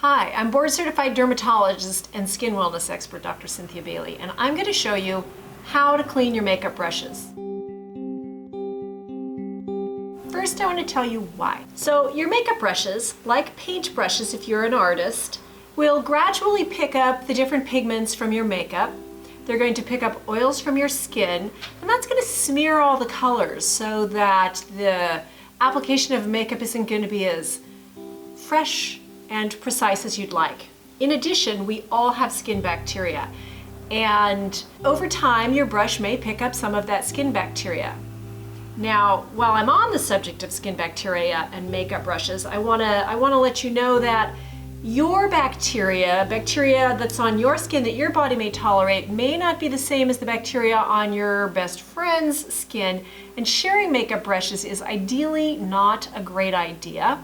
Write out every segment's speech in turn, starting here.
Hi, I'm board certified dermatologist and skin wellness expert Dr. Cynthia Bailey, and I'm going to show you how to clean your makeup brushes. First, I want to tell you why. So your makeup brushes, like paint brushes if you're an artist, will gradually pick up the different pigments from your makeup. They're going to pick up oils from your skin, and that's going to smear all the colors so that the application of makeup isn't going to be as fresh and precise as you'd like. In addition, we all have skin bacteria, and over time your brush may pick up some of that skin bacteria. Now, while I'm on the subject of skin bacteria and makeup brushes, I want to let you know that your bacteria that's on your skin that your body may tolerate may not be the same as the bacteria on your best friend's skin, and sharing makeup brushes is ideally not a great idea.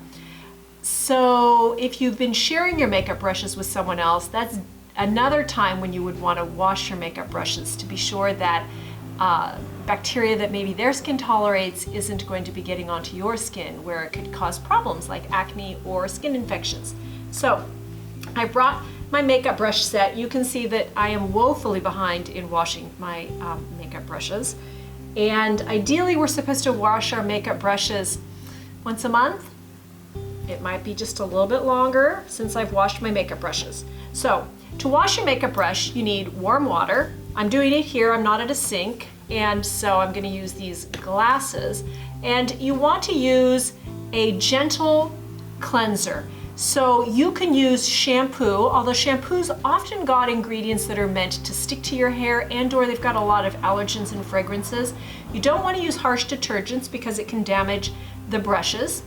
So if you've been sharing your makeup brushes with someone else, that's another time when you would want to wash your makeup brushes to be sure that bacteria that maybe their skin tolerates isn't going to be getting onto your skin, where it could cause problems like acne or skin infections. So I brought my makeup brush set. You can see that I am woefully behind in washing my makeup brushes. And ideally we're supposed to wash our makeup brushes once a month. It might be just a little bit longer since I've washed my makeup brushes. So to wash your makeup brush, you need warm water. I'm doing it here, I'm not at a sink, and so I'm going to use these glasses. And you want to use a gentle cleanser. So you can use shampoo, although shampoo's often got ingredients that are meant to stick to your hair, and or they've got a lot of allergens and fragrances. You don't want to use harsh detergents because it can damage the brushes,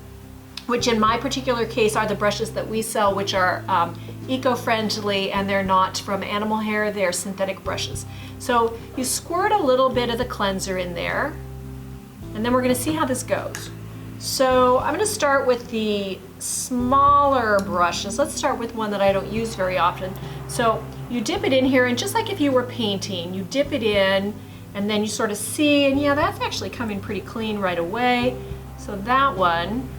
which in my particular case are the brushes that we sell, which are eco-friendly, and they're not from animal hair, they're synthetic brushes. So you squirt a little bit of the cleanser in there, and then we're gonna see how this goes. So I'm gonna start with the smaller brushes. Let's start with one that I don't use very often. So you dip it in here, and just like if you were painting, you dip it in, and then you sort of see, and yeah, that's actually coming pretty clean right away. So that one,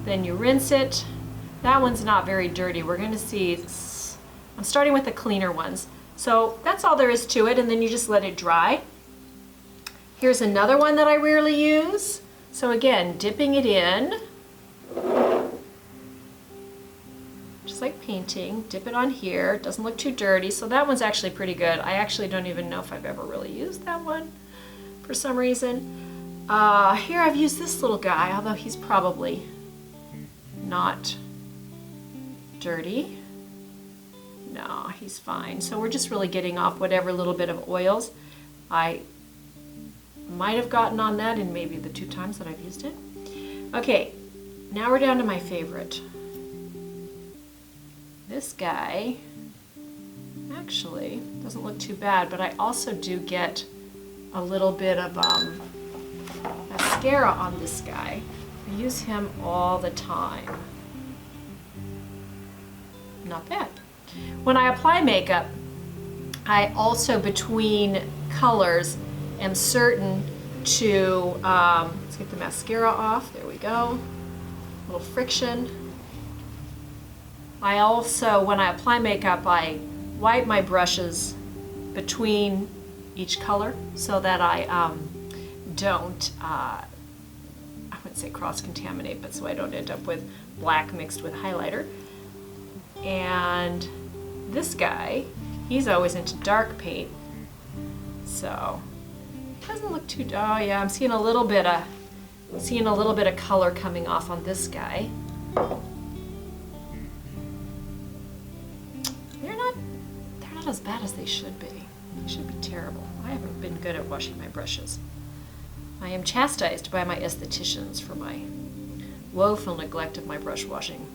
then you rinse it. That one's not very dirty. We're going to see, I'm starting with the cleaner ones. So that's all there is to it, and then you just let it dry. Here's another one that I rarely use. So again, dipping it in, just like painting, dip it on here. It doesn't look too dirty, so that one's actually pretty good. I actually don't even know if I've ever really used that one for some reason. Here I've used this little guy, although he's probably not dirty. No, he's fine. So we're just really getting off whatever little bit of oils I might have gotten on that in maybe the 2 times that I've used it. Okay, now we're down to my favorite. This guy actually doesn't look too bad, but I also do get a little bit of mascara on this guy. I use him all the time. Not bad. When I apply makeup, I also, between colors, am certain to, let's get the mascara off, there we go, a little friction. I also, when I apply makeup, I wipe my brushes between each color so that I don't, I wouldn't say cross-contaminate, but so I don't end up with black mixed with highlighter. And this guy, he's always into dark paint, so it doesn't look too, oh yeah, I'm seeing a little bit of color coming off on this guy. They're not as bad as they should be. They should be terrible. I haven't been good at washing my brushes. I am chastised by my estheticians for my woeful neglect of my brush washing.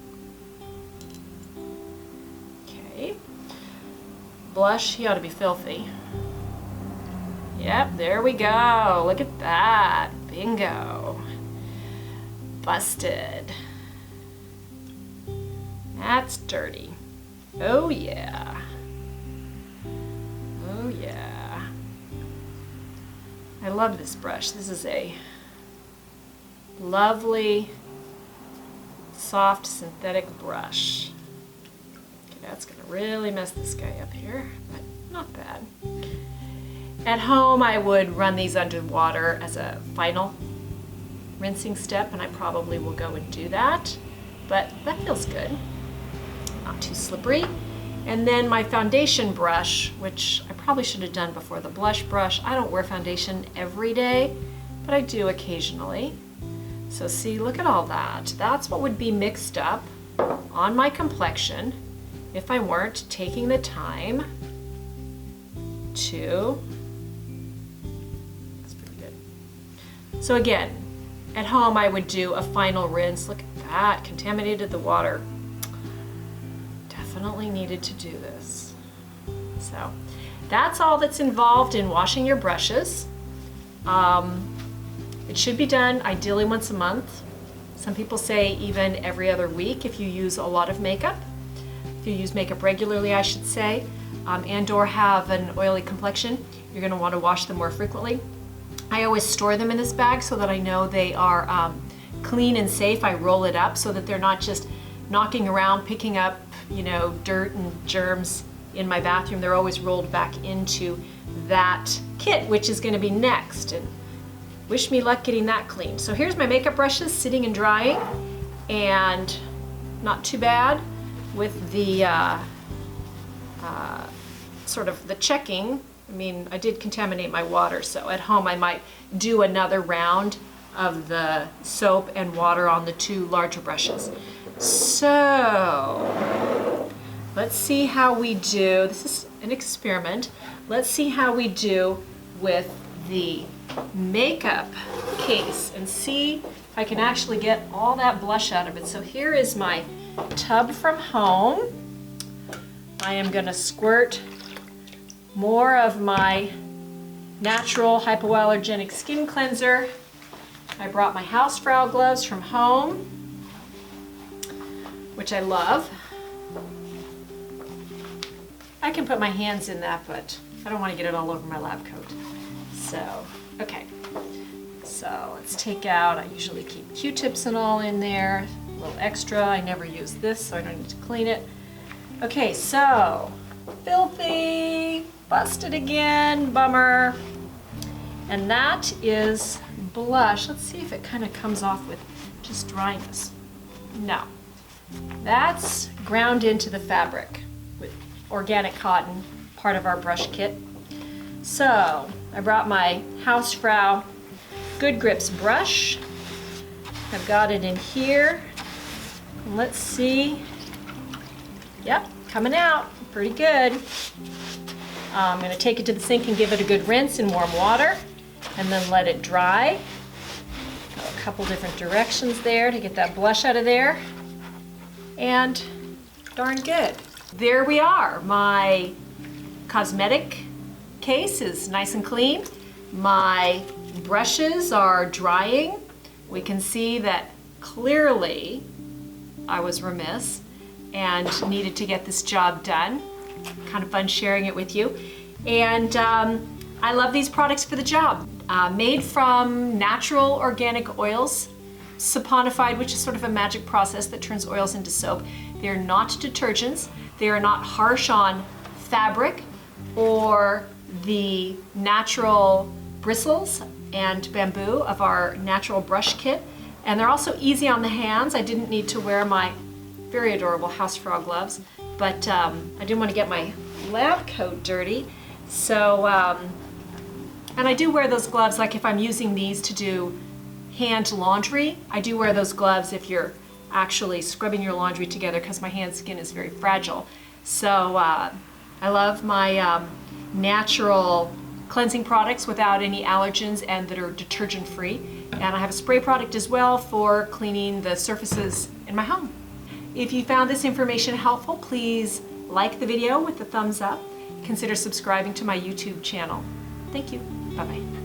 Okay. Blush, he ought to be filthy. Yep, there we go. Look at that. Bingo. Busted. That's dirty. Oh yeah. Oh yeah. I love this brush. This is a lovely, soft synthetic brush. That's gonna really mess this guy up here, but not bad. At home, I would run these under water as a final rinsing step, and I probably will go and do that, but that feels good. Not too slippery. And then my foundation brush, which I probably should have done before the blush brush. I don't wear foundation every day, but I do occasionally. So see, look at all that. That's what would be mixed up on my complexion if I weren't taking the time to, that's pretty good. So again, at home I would do a final rinse. Look at that, contaminated the water. Definitely needed to do this. So that's all that's involved in washing your brushes. It should be done ideally once a month. Some people say even every other week if you use a lot of makeup. If you use makeup regularly, I should say, and or have an oily complexion, you're going to want to wash them more frequently. I always store them in this bag so that I know they are clean and safe. I roll it up so that they're not just knocking around, picking up, you know, dirt and germs in my bathroom. They're always rolled back into that kit, which is going to be next. And wish me luck getting that clean. So here's my makeup brushes sitting and drying, and not too bad with the sort of the checking. I mean, I did contaminate my water, so at home I might do another round of the soap and water on the two larger brushes. So let's see how we do. This is an experiment. Let's see how we do with the makeup case and see if I can actually get all that blush out of it. So here is my tub from home. I am going to squirt more of my natural hypoallergenic skin cleanser. I brought my Hausfrau gloves from home, which I love. I can put my hands in that, but I don't want to get it all over my lab coat. So, okay. So let's take out, I usually keep Q-tips and all in there. A little extra, I never use this, so I don't need to clean it. Okay, so, filthy, busted again, bummer. And that is blush. Let's see if it kind of comes off with just dryness. No. That's ground into the fabric with organic cotton, part of our brush kit. So, I brought my Hausfrau Good Grips brush. I've got it in here. Let's see. Yep, coming out pretty good. I'm going to take it to the sink and give it a good rinse in warm water and then let it dry. Go a couple different directions there to get that blush out of there. And darn good. There we are. My cosmetic case is nice and clean. My brushes are drying. We can see that clearly I was remiss and needed to get this job done. Kind of fun sharing it with you. And I love these products for the job. Made from natural organic oils, saponified, which is sort of a magic process that turns oils into soap. They're not detergents. They are not harsh on fabric or the natural bristles and bamboo of our natural brush kit. And they're also easy on the hands. I didn't need to wear my very adorable Hausfrau gloves, but I didn't want to get my lab coat dirty. So, and I do wear those gloves, like if I'm using these to do hand laundry, I do wear those gloves if you're actually scrubbing your laundry together, because my hand skin is very fragile. So I love my natural cleansing products without any allergens and that are detergent free. And I have a spray product as well for cleaning the surfaces in my home. If you found this information helpful, please like the video with the thumbs up. Consider subscribing to my YouTube channel. Thank you. Bye-bye.